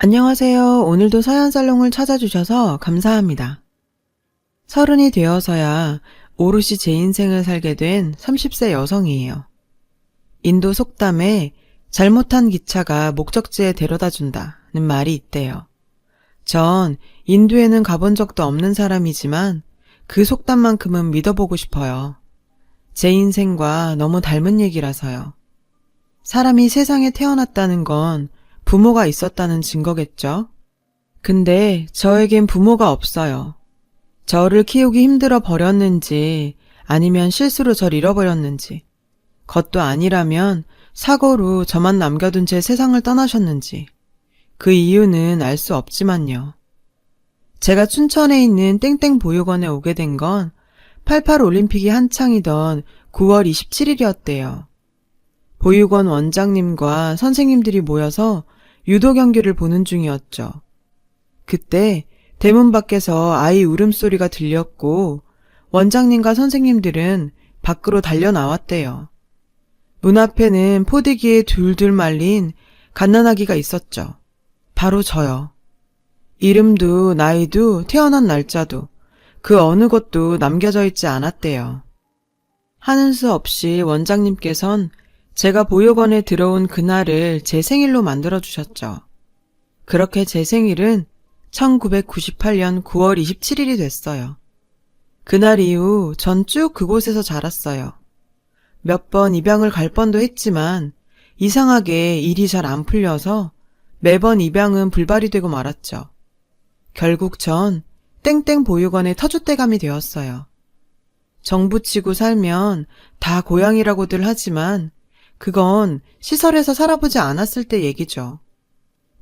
안녕하세요. 오늘도 서연살롱을 찾아주셔서 감사합니다. 30이 되어서야 오롯이 제 인생을 살게 된 30세 여성이에요. 인도 속담에 잘못한 기차가 목적지에 데려다 준다는 말이 있대요. 전 인도에는 가본 적도 없는 사람이지만 그 속담만큼은 믿어보고 싶어요. 제 인생과 너무 닮은 얘기라서요. 사람이 세상에 태어났다는 건 부모가 있었다는 증거겠죠? 근데 저에겐 부모가 없어요. 저를 키우기 힘들어 버렸는지 아니면 실수로 절 잃어버렸는지 그것도 아니라면 사고로 저만 남겨둔 채 세상을 떠나셨는지 그 이유는 알 수 없지만요. 제가 춘천에 있는 땡땡 보육원에 오게 된 건 88 올림픽이 한창이던 9월 27일이었대요. 보육원 원장님과 선생님들이 모여서 유도 경기를 보는 중이었죠. 그때 대문 밖에서 아이 울음소리가 들렸고 원장님과 선생님들은 밖으로 달려 나왔대요. 문 앞에는 포대기에 둘둘 말린 갓난아기가 있었죠. 바로 저요. 이름도 나이도 태어난 날짜도 그 어느 것도 남겨져 있지 않았대요. 하는 수 없이 원장님께선 제가 보육원에 들어온 그날을 제 생일로 만들어주셨죠. 그렇게 제 생일은 1998년 9월 27일이 됐어요. 그날 이후 전 쭉 그곳에서 자랐어요. 몇 번 입양을 갈 뻔도 했지만 이상하게 일이 잘 안 풀려서 매번 입양은 불발이 되고 말았죠. 결국 전 땡땡 보육원의 터줏대감이 되었어요. 정부치고 살면 다 고향이라고들 하지만 그건 시설에서 살아보지 않았을 때 얘기죠.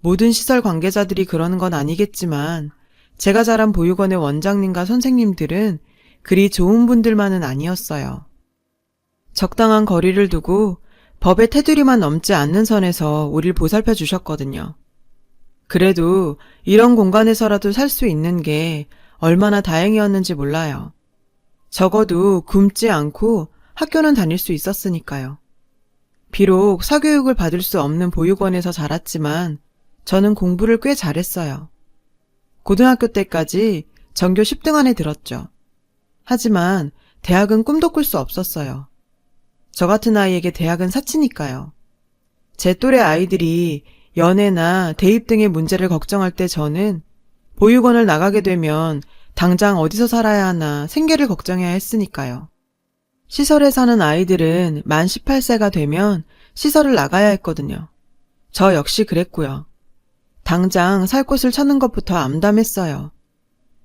모든 시설 관계자들이 그러는 건 아니겠지만 제가 자란 보육원의 원장님과 선생님들은 그리 좋은 분들만은 아니었어요. 적당한 거리를 두고 법의 테두리만 넘지 않는 선에서 우릴 보살펴 주셨거든요. 그래도 이런 공간에서라도 살 수 있는 게 얼마나 다행이었는지 몰라요. 적어도 굶지 않고 학교는 다닐 수 있었으니까요. 비록 사교육을 받을 수 없는 보육원에서 자랐지만 저는 공부를 꽤 잘했어요. 고등학교 때까지 전교 10등 안에 들었죠. 하지만 대학은 꿈도 꿀 수 없었어요. 저 같은 아이에게 대학은 사치니까요. 제 또래 아이들이 연애나 대입 등의 문제를 걱정할 때 저는 보육원을 나가게 되면 당장 어디서 살아야 하나 생계를 걱정해야 했으니까요. 시설에 사는 아이들은 만 18세가 되면 시설을 나가야 했거든요. 저 역시 그랬고요. 당장 살 곳을 찾는 것부터 암담했어요.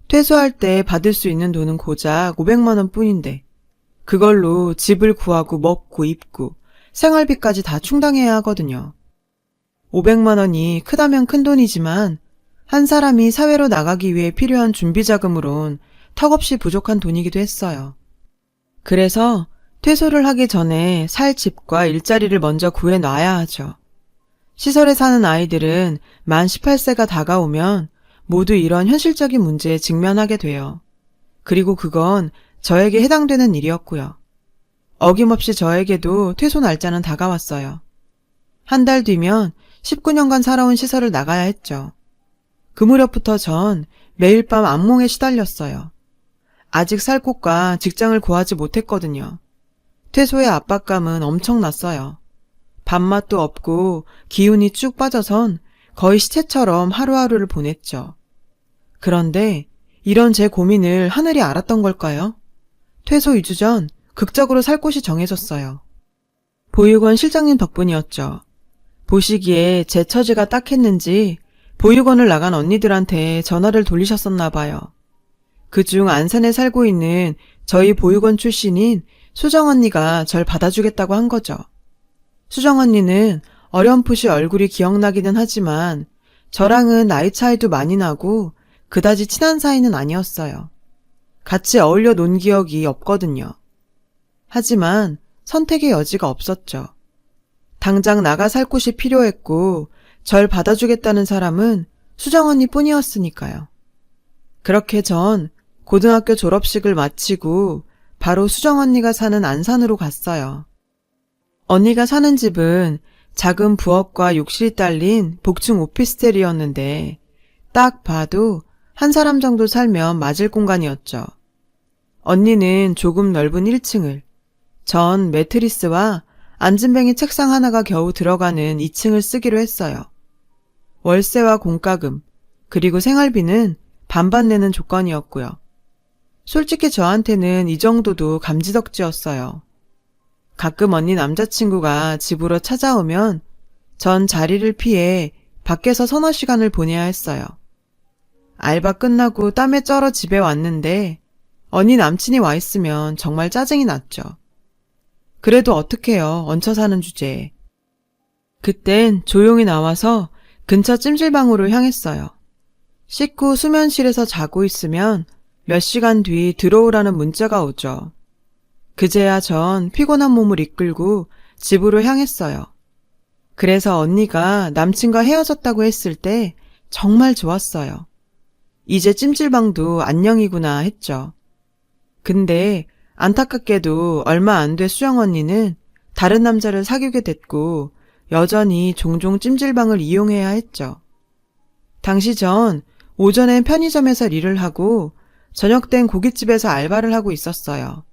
퇴소할 때 받을 수 있는 돈은 고작 500만 원 뿐인데 그걸로 집을 구하고 먹고 입고 생활비까지 다 충당해야 하거든요. 500만 원이 크다면 큰 돈이지만 한 사람이 사회로 나가기 위해 필요한 준비 자금으론 턱없이 부족한 돈이기도 했어요. 그래서 퇴소를 하기 전에 살 집과 일자리를 먼저 구해놔야 하죠. 시설에 사는 아이들은 만 18세가 다가오면 모두 이런 현실적인 문제에 직면하게 돼요. 그리고 그건 저에게 해당되는 일이었고요. 어김없이 저에게도 퇴소 날짜는 다가왔어요. 한 달 뒤면 19년간 살아온 시설을 나가야 했죠. 그 무렵부터 전 매일 밤 악몽에 시달렸어요. 아직 살 곳과 직장을 구하지 못했거든요. 퇴소의 압박감은 엄청났어요. 밥맛도 없고 기운이 쭉 빠져선 거의 시체처럼 하루하루를 보냈죠. 그런데 이런 제 고민을 하늘이 알았던 걸까요? 퇴소 2주 전 극적으로 살 곳이 정해졌어요. 보육원 실장님 덕분이었죠. 보시기에 제 처지가 딱했는지 보육원을 나간 언니들한테 전화를 돌리셨었나 봐요. 그중 안산에 살고 있는 저희 보육원 출신인 수정 언니가 절 받아주겠다고 한 거죠. 수정 언니는 어렴풋이 얼굴이 기억나기는 하지만 저랑은 나이 차이도 많이 나고 그다지 친한 사이는 아니었어요. 같이 어울려 논 기억이 없거든요. 하지만 선택의 여지가 없었죠. 당장 나가 살 곳이 필요했고 절 받아주겠다는 사람은 수정 언니 뿐이었으니까요. 그렇게 전 고등학교 졸업식을 마치고 바로 수정 언니가 사는 안산으로 갔어요. 언니가 사는 집은 작은 부엌과 욕실이 딸린 복층 오피스텔이었는데 딱 봐도 한 사람 정도 살면 맞을 공간이었죠. 언니는 조금 넓은 1층을, 전 매트리스와 앉은뱅이 책상 하나가 겨우 들어가는 2층을 쓰기로 했어요. 월세와 공과금, 그리고 생활비는 반반 내는 조건이었고요. 솔직히 저한테는 이 정도도 감지덕지였어요. 가끔 언니 남자친구가 집으로 찾아오면 전 자리를 피해 밖에서 서너 시간을 보내야 했어요. 알바 끝나고 땀에 쩔어 집에 왔는데 언니 남친이 와 있으면 정말 짜증이 났죠. 그래도 어떡해요, 얹혀 사는 주제에. 그땐 조용히 나와서 근처 찜질방으로 향했어요. 씻고 수면실에서 자고 있으면 몇 시간 뒤 들어오라는 문자가 오죠. 그제야 전 피곤한 몸을 이끌고 집으로 향했어요. 그래서 언니가 남친과 헤어졌다고 했을 때 정말 좋았어요. 이제 찜질방도 안녕이구나 했죠. 근데 안타깝게도 얼마 안 돼 수영 언니는 다른 남자를 사귀게 됐고 여전히 종종 찜질방을 이용해야 했죠. 당시 전 오전엔 편의점에서 일을 하고 저녁 땐 고깃집에서 알바를 하고 있었어요.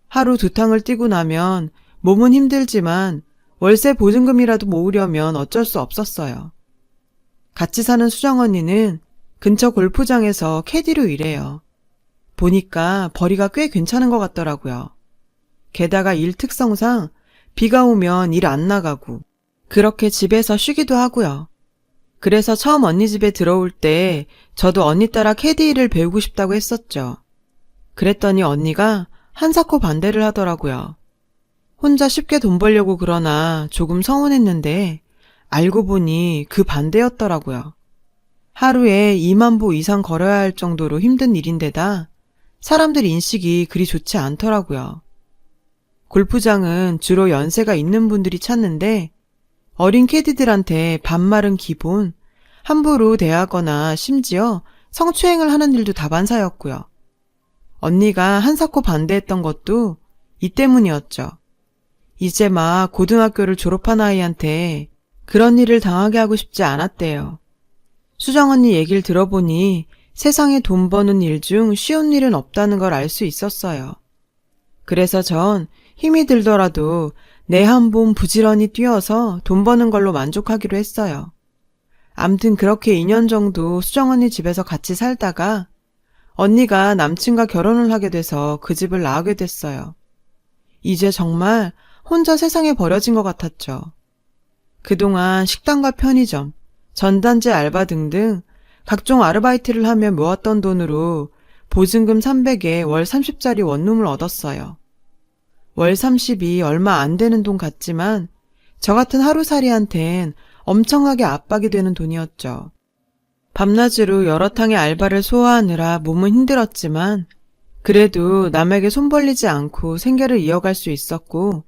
하루 2탕을 뛰고 나면 몸은 힘들지만 월세 보증금이라도 모으려면 어쩔 수 없었어요. 같이 사는 수정 언니는 근처 골프장에서 캐디로 일해요. 보니까 벌이가 꽤 괜찮은 것 같더라고요. 게다가 일 특성상 비가 오면 일 안 나가고 그렇게 집에서 쉬기도 하고요. 그래서 처음 언니 집에 들어올 때 저도 언니 따라 캐디 일을 배우고 싶다고 했었죠. 그랬더니 언니가 한사코 반대를 하더라고요. 혼자 쉽게 돈 벌려고 그러나 조금 서운했는데 알고 보니 그 반대였더라고요. 하루에 2만 보 이상 걸어야 할 정도로 힘든 일인데다 사람들 인식이 그리 좋지 않더라고요. 골프장은 주로 연세가 있는 분들이 찾는데 어린 캐디들한테 반말은 기본, 함부로 대하거나 심지어 성추행을 하는 일도 다반사였고요. 언니가 한사코 반대했던 것도 이 때문이었죠. 이제 막 고등학교를 졸업한 아이한테 그런 일을 당하게 하고 싶지 않았대요. 수정 언니 얘기를 들어보니 세상에 돈 버는 일 중 쉬운 일은 없다는 걸 알 수 있었어요. 그래서 전 힘이 들더라도 내 한 봄 부지런히 뛰어서 돈 버는 걸로 만족하기로 했어요. 암튼 그렇게 2년 정도 수정 언니 집에서 같이 살다가 언니가 남친과 결혼을 하게 돼서 그 집을 나가게 됐어요. 이제 정말 혼자 세상에 버려진 것 같았죠. 그동안 식당과 편의점, 전단지 알바 등등 각종 아르바이트를 하며 모았던 돈으로 보증금 300에 월 30짜리 원룸을 얻었어요. 월 30이 얼마 안 되는 돈 같지만 저 같은 하루살이한텐 엄청나게 압박이 되는 돈이었죠. 밤낮으로 여러 탕의 알바를 소화하느라 몸은 힘들었지만 그래도 남에게 손 벌리지 않고 생계를 이어갈 수 있었고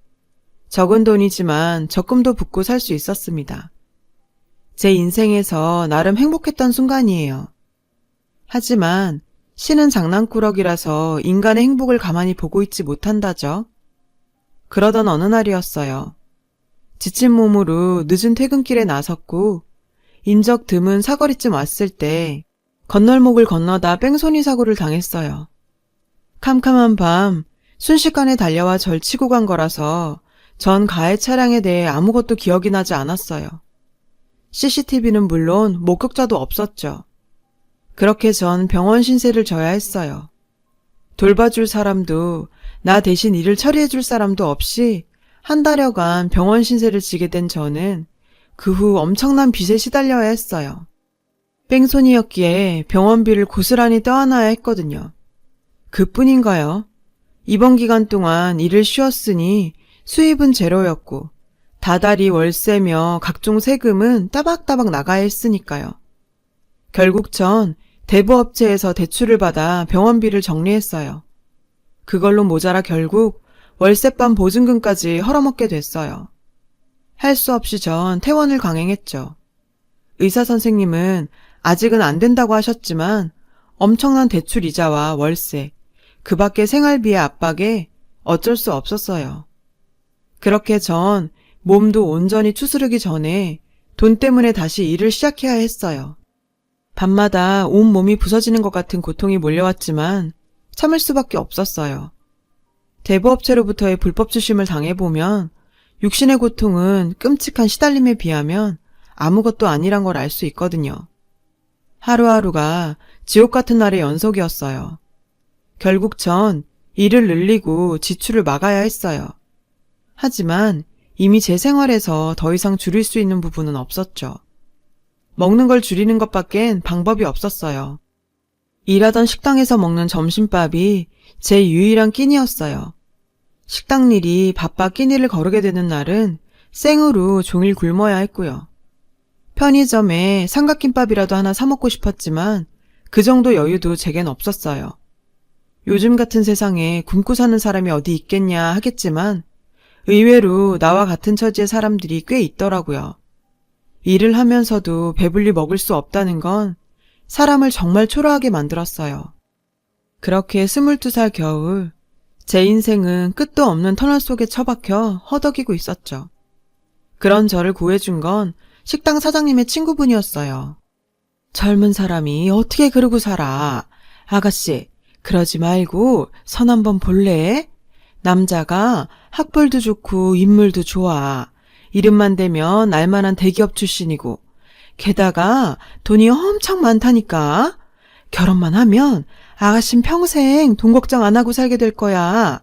적은 돈이지만 적금도 붓고 살 수 있었습니다. 제 인생에서 나름 행복했던 순간이에요. 하지만 신은 장난꾸러기라서 인간의 행복을 가만히 보고 있지 못한다죠. 그러던 어느 날이었어요. 지친 몸으로 늦은 퇴근길에 나섰고 인적 드문 사거리쯤 왔을 때 건널목을 건너다 뺑소니 사고를 당했어요. 캄캄한 밤 순식간에 달려와 절 치고 간 거라서 전 가해 차량에 대해 아무것도 기억이 나지 않았어요. CCTV는 물론 목격자도 없었죠. 그렇게 전 병원 신세를 져야 했어요. 돌봐줄 사람도 나 대신 일을 처리해줄 사람도 없이 한 달여간 병원 신세를 지게 된 저는 그 후 엄청난 빚에 시달려야 했어요. 뺑소니였기에 병원비를 고스란히 떠안아야 했거든요. 그뿐인가요? 이번 기간 동안 일을 쉬었으니 수입은 제로였고 다달이 월세며 각종 세금은 따박따박 나가야 했으니까요. 결국 전 대부업체에서 대출을 받아 병원비를 정리했어요. 그걸로 모자라 결국 월세반 보증금까지 헐어먹게 됐어요. 할 수 없이 전 퇴원을 강행했죠. 의사 선생님은 아직은 안 된다고 하셨지만 엄청난 대출 이자와 월세, 그 밖의 생활비의 압박에 어쩔 수 없었어요. 그렇게 전 몸도 온전히 추스르기 전에 돈 때문에 다시 일을 시작해야 했어요. 밤마다 온몸이 부서지는 것 같은 고통이 몰려왔지만 참을 수밖에 없었어요. 대부업체로부터의 불법 추심을 당해보면 육신의 고통은 끔찍한 시달림에 비하면 아무것도 아니란 걸 알 수 있거든요. 하루하루가 지옥 같은 날의 연속이었어요. 결국 전 일을 늘리고 지출을 막아야 했어요. 하지만 이미 제 생활에서 더 이상 줄일 수 있는 부분은 없었죠. 먹는 걸 줄이는 것밖엔 방법이 없었어요. 일하던 식당에서 먹는 점심밥이 제 유일한 끼니였어요. 식당 일이 바빠 끼니를 거르게 되는 날은 생으로 종일 굶어야 했고요. 편의점에 삼각김밥이라도 하나 사 먹고 싶었지만 그 정도 여유도 제겐 없었어요. 요즘 같은 세상에 굶고 사는 사람이 어디 있겠냐 하겠지만 의외로 나와 같은 처지의 사람들이 꽤 있더라고요. 일을 하면서도 배불리 먹을 수 없다는 건 사람을 정말 초라하게 만들었어요. 그렇게 22살 겨울 제 인생은 끝도 없는 터널 속에 처박혀 허덕이고 있었죠. 그런 저를 구해준 건 식당 사장님의 친구분이었어요. 젊은 사람이 어떻게 그러고 살아? 아가씨, 그러지 말고 선 한번 볼래? 남자가 학벌도 좋고 인물도 좋아. 이름만 대면 알만한 대기업 출신이고 게다가 돈이 엄청 많다니까. 결혼만 하면 아가씨는 평생 돈 걱정 안 하고 살게 될 거야.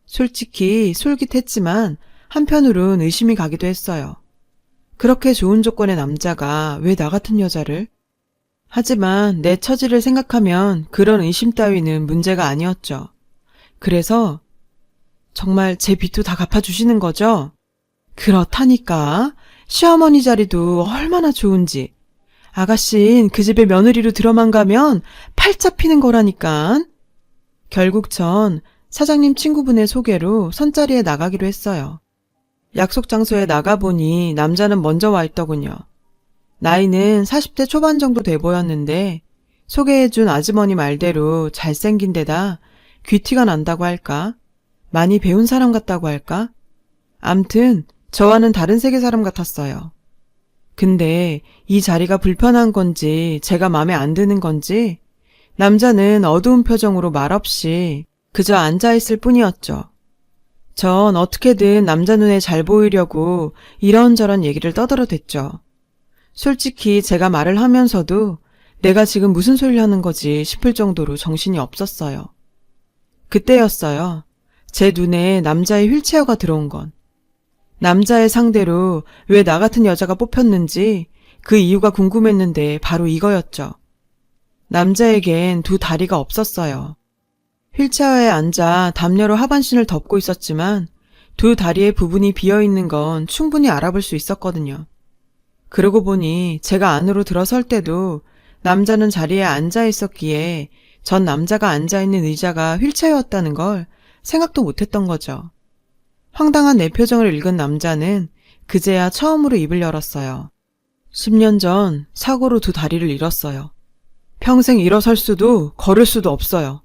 솔직히 솔깃했지만 한편으론 의심이 가기도 했어요. 그렇게 좋은 조건의 남자가 왜 나 같은 여자를? 하지만 내 처지를 생각하면 그런 의심 따위는 문제가 아니었죠. 그래서 정말 제 빚도 다 갚아주시는 거죠? 그렇다니까. 시어머니 자리도 얼마나 좋은지. 아가씨는 그 집에 며느리로 들어만 가면 팔자 피는 거라니까. 결국 전 사장님 친구분의 소개로 선자리에 나가기로 했어요. 약속 장소에 나가보니 남자는 먼저 와 있더군요. 나이는 40대 초반 정도 돼 보였는데 소개해준 아주머니 말대로 잘생긴 데다 귀티가 난다고 할까? 많이 배운 사람 같다고 할까? 암튼 저와는 다른 세계 사람 같았어요. 근데 이 자리가 불편한 건지 제가 마음에 안 드는 건지 남자는 어두운 표정으로 말없이 그저 앉아있을 뿐이었죠. 전 어떻게든 남자 눈에 잘 보이려고 이런저런 얘기를 떠들어댔죠. 솔직히 제가 말을 하면서도 내가 지금 무슨 소리를 하는 거지 싶을 정도로 정신이 없었어요. 그때였어요. 제 눈에 남자의 휠체어가 들어온 건. 남자의 상대로 왜 나 같은 여자가 뽑혔는지 그 이유가 궁금했는데 바로 이거였죠. 남자에겐 두 다리가 없었어요. 휠체어에 앉아 담요로 하반신을 덮고 있었지만 두 다리의 부분이 비어있는 건 충분히 알아볼 수 있었거든요. 그러고 보니 제가 안으로 들어설 때도 남자는 자리에 앉아 있었기에 전 남자가 앉아있는 의자가 휠체어였다는 걸 생각도 못했던 거죠. 황당한 내 표정을 읽은 남자는 그제야 처음으로 입을 열었어요. 10년 전 사고로 두 다리를 잃었어요. 평생 일어설 수도 걸을 수도 없어요.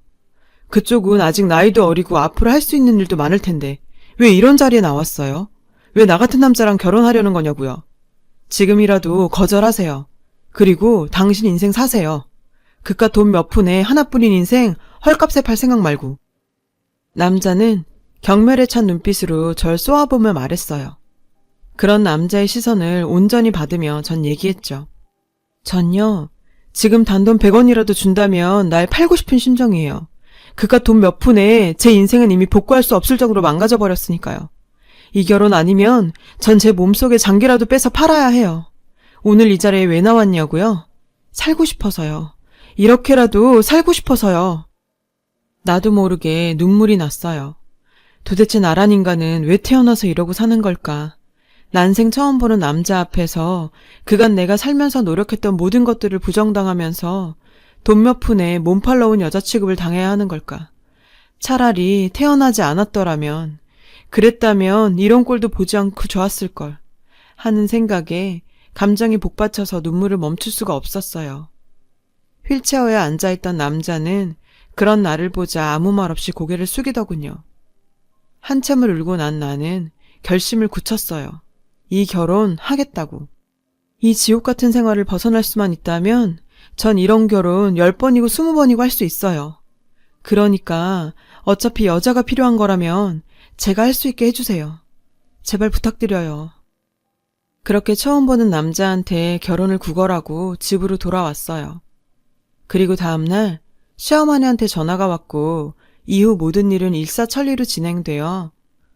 그쪽은 아직 나이도 어리고 앞으로 할 수 있는 일도 많을 텐데 왜 이런 자리에 나왔어요? 왜 나 같은 남자랑 결혼하려는 거냐고요? 지금이라도 거절하세요. 그리고 당신 인생 사세요. 그깟 돈 몇 푼에 하나뿐인 인생 헐값에 팔 생각 말고. 남자는 경멸에 찬 눈빛으로 절 쏘아보며 말했어요. 그런 남자의 시선을 온전히 받으며 전 얘기했죠. 전요, 지금 단돈 100원이라도 준다면 날 팔고 싶은 심정이에요. 그깟 돈 몇 푼에 제 인생은 이미 복구할 수 없을 정도로 망가져 버렸으니까요. 이 결혼 아니면 전 제 몸속에 장기라도 빼서 팔아야 해요. 오늘 이 자리에 왜 나왔냐고요? 살고 싶어서요. 이렇게라도 살고 싶어서요. 나도 모르게 눈물이 났어요. 도대체 나란 인간은 왜 태어나서 이러고 사는 걸까? 난생 처음 보는 남자 앞에서 그간 내가 살면서 노력했던 모든 것들을 부정당하면서 돈 몇 푼에 몸 팔러 온 여자 취급을 당해야 하는 걸까? 차라리 태어나지 않았더라면, 그랬다면 이런 꼴도 보지 않고 좋았을걸 하는 생각에 감정이 복받쳐서 눈물을 멈출 수가 없었어요. 휠체어에 앉아있던 남자는 그런 나를 보자 아무 말 없이 고개를 숙이더군요. 한참을 울고 난 나는 결심을 굳혔어요. 이 결혼 하겠다고. 이 지옥 같은 생활을 벗어날 수만 있다면 전 이런 결혼 10번이고 20번이고 할 수 있어요. 그러니까 어차피 여자가 필요한 거라면 제가 할 수 있게 해주세요. 제발 부탁드려요. 그렇게 처음 보는 남자한테 결혼을 구걸하고 집으로 돌아왔어요. 그리고 다음날 시어머니한테 전화가 왔고 이후 모든 일은 일사천리로 진행되어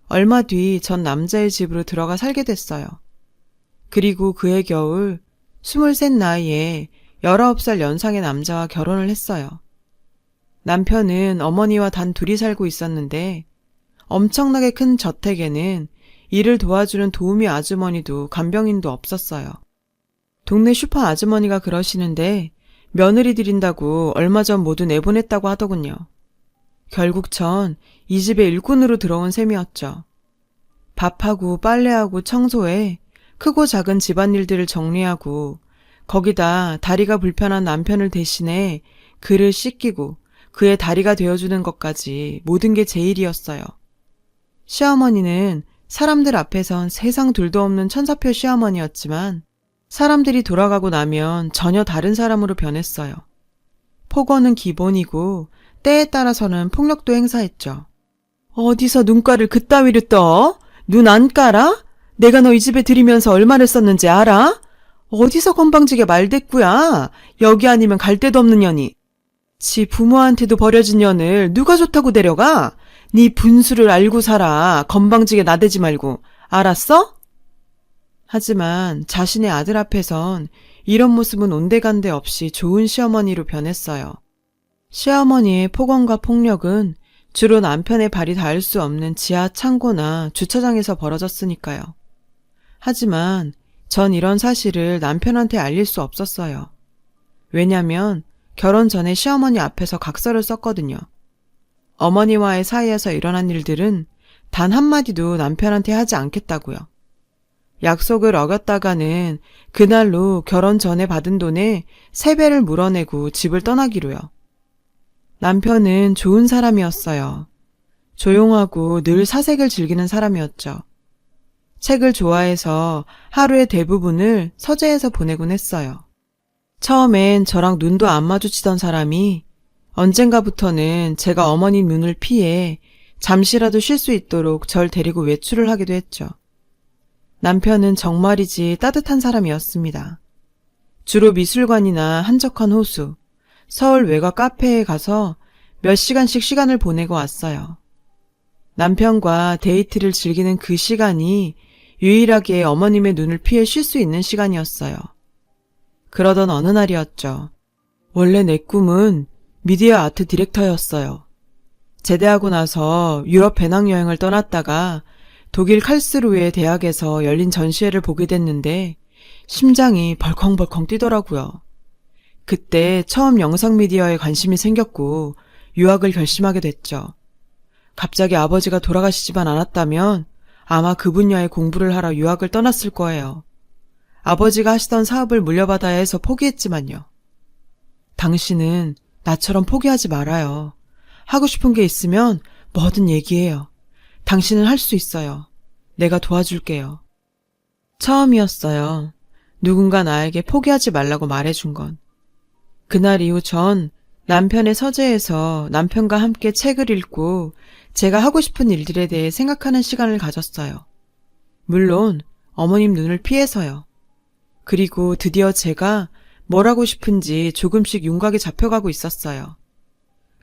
얼마 뒤 전 남자의 집으로 들어가 살게 됐어요. 그리고 그해 겨울 23 나이에 19살 연상의 남자와 결혼을 했어요. 남편은 어머니와 단 둘이 살고 있었는데 엄청나게 큰 저택에는 일을 도와주는 도우미 아주머니도 간병인도 없었어요. 동네 슈퍼 아주머니가 그러시는데 며느리 들인다고 얼마 전 모두 내보냈다고 하더군요. 결국 전 이 집에 일꾼으로 들어온 셈이었죠. 밥하고 빨래하고 청소해 크고 작은 집안일들을 정리하고 거기다 다리가 불편한 남편을 대신해 그를 씻기고 그의 다리가 되어주는 것까지 모든 게 제 일이었어요. 시어머니는 사람들 앞에선 세상 둘도 없는 천사표 시어머니였지만 사람들이 돌아가고 나면 전혀 다른 사람으로 변했어요. 폭언은 기본이고 때에 따라서는 폭력도 행사했죠. 어디서 눈가를 그따위로 떠? 눈 안 깔아? 내가 너 이 집에 들이면서 얼마를 썼는지 알아? 어디서 건방지게 말대꾸야? 여기 아니면 갈 데도 없는 년이. 지 부모한테도 버려진 년을 누가 좋다고 데려가? 네 분수를 알고 살아. 건방지게 나대지 말고. 알았어? 하지만 자신의 아들 앞에선 이런 모습은 온데간데 없이 좋은 시어머니로 변했어요. 시어머니의 폭언과 폭력은 주로 남편의 발이 닿을 수 없는 지하 창고나 주차장에서 벌어졌으니까요. 하지만 전 이런 사실을 남편한테 알릴 수 없었어요. 왜냐면 결혼 전에 시어머니 앞에서 각서를 썼거든요. 어머니와의 사이에서 일어난 일들은 단 한마디도 남편한테 하지 않겠다고요. 약속을 어겼다가는 그날로 결혼 전에 받은 돈의 3배를 물어내고 집을 떠나기로요. 남편은 좋은 사람이었어요. 조용하고 늘 사색을 즐기는 사람이었죠. 책을 좋아해서 하루의 대부분을 서재에서 보내곤 했어요. 처음엔 저랑 눈도 안 마주치던 사람이 언젠가부터는 제가 어머니 눈을 피해 잠시라도 쉴 수 있도록 절 데리고 외출을 하기도 했죠. 남편은 정말이지 따뜻한 사람이었습니다. 주로 미술관이나 한적한 호수, 서울 외곽 카페에 가서 몇 시간씩 시간을 보내고 왔어요. 남편과 데이트를 즐기는 그 시간이 유일하게 어머님의 눈을 피해 쉴 수 있는 시간이었어요. 그러던 어느 날이었죠. 원래 내 꿈은 미디어 아트 디렉터였어요. 제대하고 나서 유럽 배낭여행을 떠났다가 독일 칼스루에 대학에서 열린 전시회를 보게 됐는데 심장이 벌컹벌컹 뛰더라고요. 그때 처음 영상미디어에 관심이 생겼고 유학을 결심하게 됐죠. 갑자기 아버지가 돌아가시지만 않았다면 아마 그분야의 공부를 하러 유학을 떠났을 거예요. 아버지가 하시던 사업을 물려받아야 해서 포기했지만요. 당신은 나처럼 포기하지 말아요. 하고 싶은 게 있으면 뭐든 얘기해요. 당신은 할 수 있어요. 내가 도와줄게요. 처음이었어요. 누군가 나에게 포기하지 말라고 말해준 건. 그날 이후 전 남편의 서재에서 남편과 함께 책을 읽고 제가 하고 싶은 일들에 대해 생각하는 시간을 가졌어요. 물론 어머님 눈을 피해서요. 그리고 드디어 제가 뭘 하고 싶은지 조금씩 윤곽이 잡혀가고 있었어요.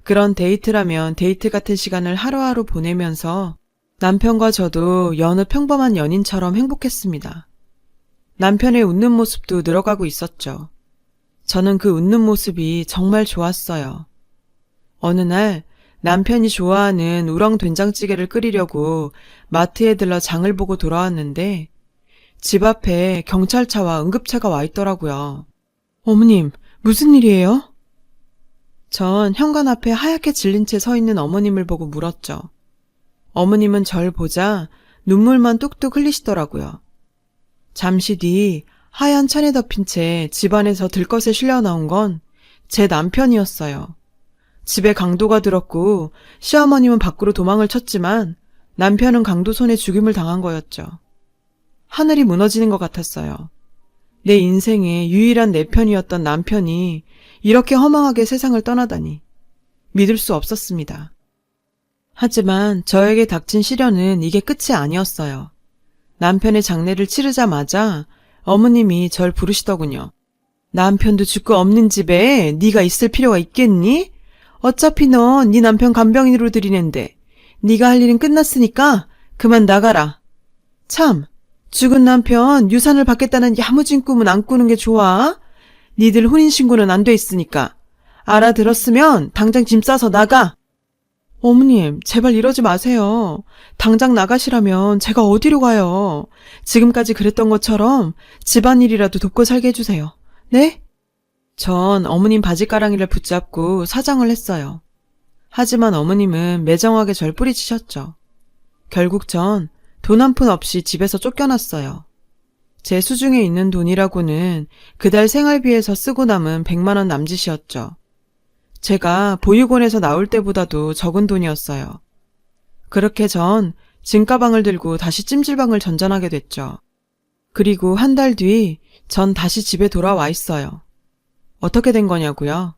그런 데이트라면 데이트 같은 시간을 하루하루 보내면서 남편과 저도 여느 평범한 연인처럼 행복했습니다. 남편의 웃는 모습도 늘어가고 있었죠. 저는 그 웃는 모습이 정말 좋았어요. 어느 날 남편이 좋아하는 우렁 된장찌개를 끓이려고 마트에 들러 장을 보고 돌아왔는데 집 앞에 경찰차와 응급차가 와 있더라고요. 어머님, 무슨 일이에요? 전 현관 앞에 하얗게 질린 채 서 있는 어머님을 보고 물었죠. 어머님은 절 보자 눈물만 뚝뚝 흘리시더라고요. 잠시 뒤 하얀 천에 덮인 채 집안에서 들것에 실려 나온 건 제 남편이었어요. 집에 강도가 들었고 시어머님은 밖으로 도망을 쳤지만 남편은 강도 손에 죽임을 당한 거였죠. 하늘이 무너지는 것 같았어요. 내 인생의 유일한 내 편이었던 남편이 이렇게 허망하게 세상을 떠나다니 믿을 수 없었습니다. 하지만 저에게 닥친 시련은 이게 끝이 아니었어요. 남편의 장례를 치르자마자 어머님이 절 부르시더군요. 남편도 죽고 없는 집에 네가 있을 필요가 있겠니? 어차피 넌 네 남편 간병인으로 들이는데 네가 할 일은 끝났으니까 그만 나가라. 참, 죽은 남편 유산을 받겠다는 야무진 꿈은 안 꾸는 게 좋아. 니들 혼인신고는 안 돼 있으니까. 알아들었으면 당장 짐 싸서 나가. 어머님, 제발 이러지 마세요. 당장 나가시라면 제가 어디로 가요? 지금까지 그랬던 것처럼 집안일이라도 돕고 살게 해주세요. 네? 전 어머님 바지가랑이를 붙잡고 사정을 했어요. 하지만 어머님은 매정하게 절 뿌리치셨죠. 결국 전 돈 한 푼 없이 집에서 쫓겨났어요. 제 수중에 있는 돈이라고는 그달 생활비에서 쓰고 남은 100만 원 남짓이었죠. 제가 보육원에서 나올 때보다도 적은 돈이었어요. 그렇게 전 짐가방을 들고 다시 찜질방을 전전하게 됐죠. 그리고 한 달 뒤 전 다시 집에 돌아와 있어요. 어떻게 된 거냐고요?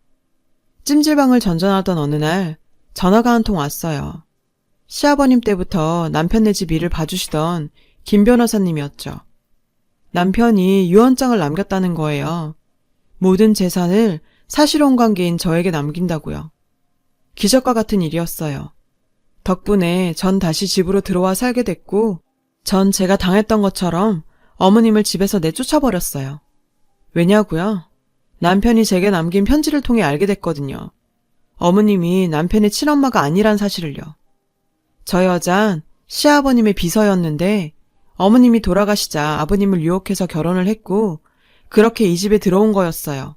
찜질방을 전전하던 어느 날 전화가 한 통 왔어요. 시아버님 때부터 남편네 집 일을 봐주시던 김 변호사님이었죠. 남편이 유언장을 남겼다는 거예요. 모든 재산을 사실혼 관계인 저에게 남긴다고요. 기적과 같은 일이었어요. 덕분에 전 다시 집으로 들어와 살게 됐고, 전 제가 당했던 것처럼 어머님을 집에서 내쫓아버렸어요. 왜냐고요? 남편이 제게 남긴 편지를 통해 알게 됐거든요. 어머님이 남편의 친엄마가 아니란 사실을요. 저 여잔 시아버님의 비서였는데 어머님이 돌아가시자 아버님을 유혹해서 결혼을 했고 그렇게 이 집에 들어온 거였어요.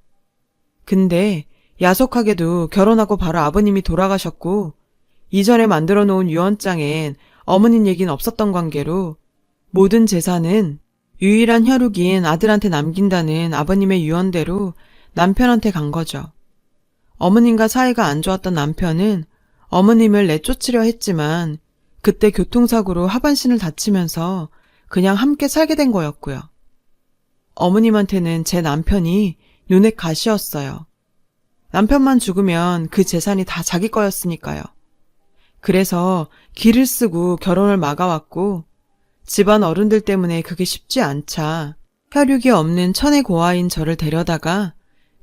근데 야속하게도 결혼하고 바로 아버님이 돌아가셨고 이전에 만들어 놓은 유언장엔 어머님 얘기는 없었던 관계로 모든 재산은 유일한 혈육인 아들한테 남긴다는 아버님의 유언대로 남편한테 간 거죠. 어머님과 사이가 안 좋았던 남편은 어머님을 내쫓으려 했지만 그때 교통사고로 하반신을 다치면서 그냥 함께 살게 된 거였고요. 어머님한테는 제 남편이 눈의 가시였어요. 남편만 죽으면 그 재산이 다 자기 거였으니까요. 그래서 길을 쓰고 결혼을 막아왔고 집안 어른들 때문에 그게 쉽지 않자 혈육이 없는 천의 고아인 저를 데려다가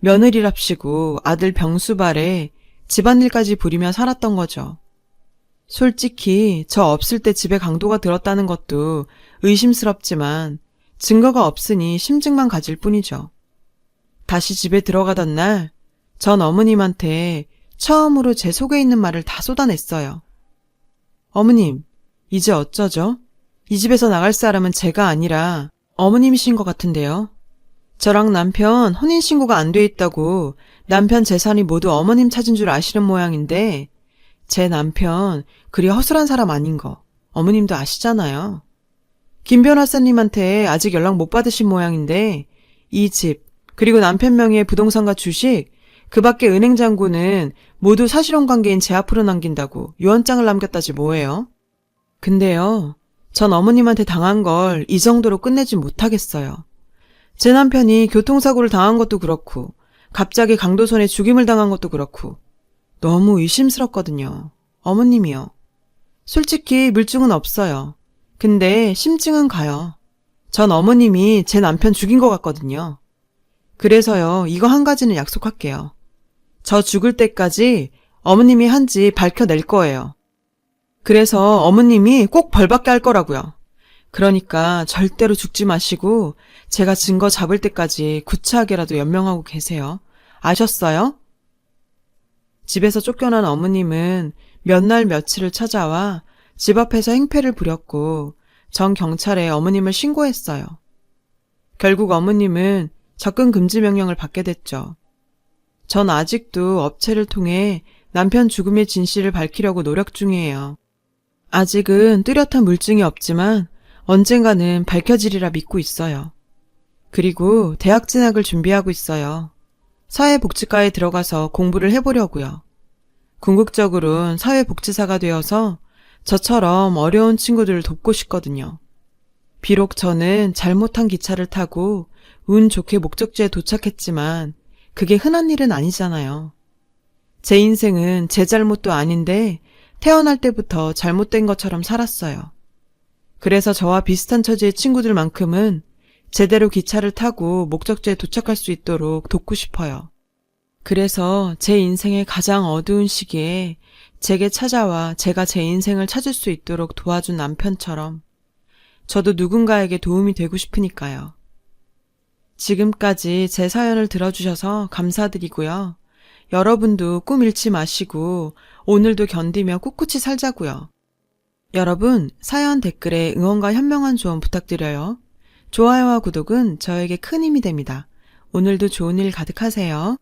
며느리랍시고 아들 병수발에 집안일까지 부리며 살았던 거죠. 솔직히 저 없을 때 집에 강도가 들었다는 것도 의심스럽지만 증거가 없으니 심증만 가질 뿐이죠. 다시 집에 들어가던 날 전 어머님한테 처음으로 제 속에 있는 말을 다 쏟아냈어요. 어머님, 이제 어쩌죠? 이 집에서 나갈 사람은 제가 아니라 어머님이신 것 같은데요. 저랑 남편 혼인신고가 안 돼 있다고 남편 재산이 모두 어머님 찾은 줄 아시는 모양인데 제 남편 그리 허술한 사람 아닌 거 어머님도 아시잖아요. 김 변호사님한테 아직 연락 못 받으신 모양인데 이 집 그리고 남편 명의의 부동산과 주식 그 밖에 은행 잔고는 모두 사실혼 관계인 제 앞으로 남긴다고 유언장을 남겼다지 뭐예요. 근데요, 전 어머님한테 당한 걸 이 정도로 끝내지 못하겠어요. 제 남편이 교통사고를 당한 것도 그렇고 갑자기 강도손에 죽임을 당한 것도 그렇고 너무 의심스럽거든요. 어머님이요. 솔직히 물증은 없어요. 근데 심증은 가요. 전 어머님이 제 남편 죽인 것 같거든요. 그래서요, 이거 한 가지는 약속할게요. 저 죽을 때까지 어머님이 한지 밝혀낼 거예요. 그래서 어머님이 꼭 벌받게 할 거라고요. 그러니까 절대로 죽지 마시고 제가 증거 잡을 때까지 구차하게라도 연명하고 계세요. 아셨어요? 집에서 쫓겨난 어머님은 몇 날 며칠을 찾아와 집 앞에서 행패를 부렸고 전 경찰에 어머님을 신고했어요. 결국 어머님은 접근 금지 명령을 받게 됐죠. 전 아직도 업체를 통해 남편 죽음의 진실을 밝히려고 노력 중이에요. 아직은 뚜렷한 물증이 없지만 언젠가는 밝혀지리라 믿고 있어요. 그리고 대학 진학을 준비하고 있어요. 사회복지과에 들어가서 공부를 해보려고요. 궁극적으론 사회복지사가 되어서 저처럼 어려운 친구들을 돕고 싶거든요. 비록 저는 잘못한 기차를 타고 운 좋게 목적지에 도착했지만 그게 흔한 일은 아니잖아요. 제 인생은 제 잘못도 아닌데 태어날 때부터 잘못된 것처럼 살았어요. 그래서 저와 비슷한 처지의 친구들만큼은 제대로 기차를 타고 목적지에 도착할 수 있도록 돕고 싶어요. 그래서 제 인생의 가장 어두운 시기에 제게 찾아와 제가 제 인생을 찾을 수 있도록 도와준 남편처럼 저도 누군가에게 도움이 되고 싶으니까요. 지금까지 제 사연을 들어주셔서 감사드리고요. 여러분도 꿈 잃지 마시고 오늘도 견디며 꿋꿋이 살자고요. 여러분, 사연 댓글에 응원과 현명한 조언 부탁드려요. 좋아요와 구독은 저에게 큰 힘이 됩니다. 오늘도 좋은 일 가득하세요.